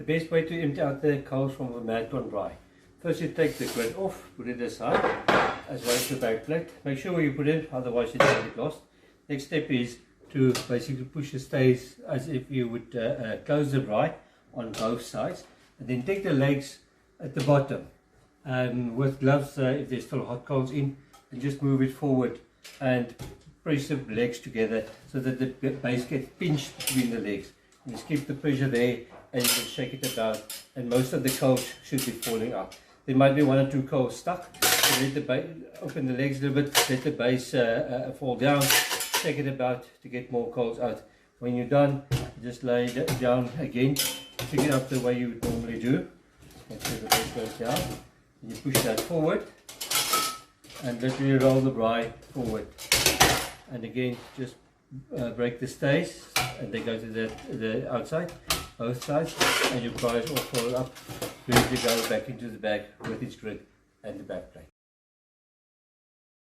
The best way to empty out the coals from the MadKon Braai. First you take the grid off, put it aside, as well as your backplate. Make sure where you put it, otherwise it's going to get lost. Next step is to basically push the stays as if you would close the braai on both sides. And then take the legs at the bottom with gloves if there's still hot coals in, and just move it forward and press the legs together so that the base gets pinched between the legs. You just keep the pressure there and you can shake it about, and most of the coals should be falling out. There might be one or two coals stuck, so let the base, open the legs a little bit, let the base fall down, shake it about to get more coals out. When you're done, just lay it down again, pick it up the way you would normally do. So the base goes down, and you push that forward and literally roll the braai forward. And again, just break the stays and they go to the outside, both sides, and your braai is all folded up, ready to go back into the bag with its grid and the back plate.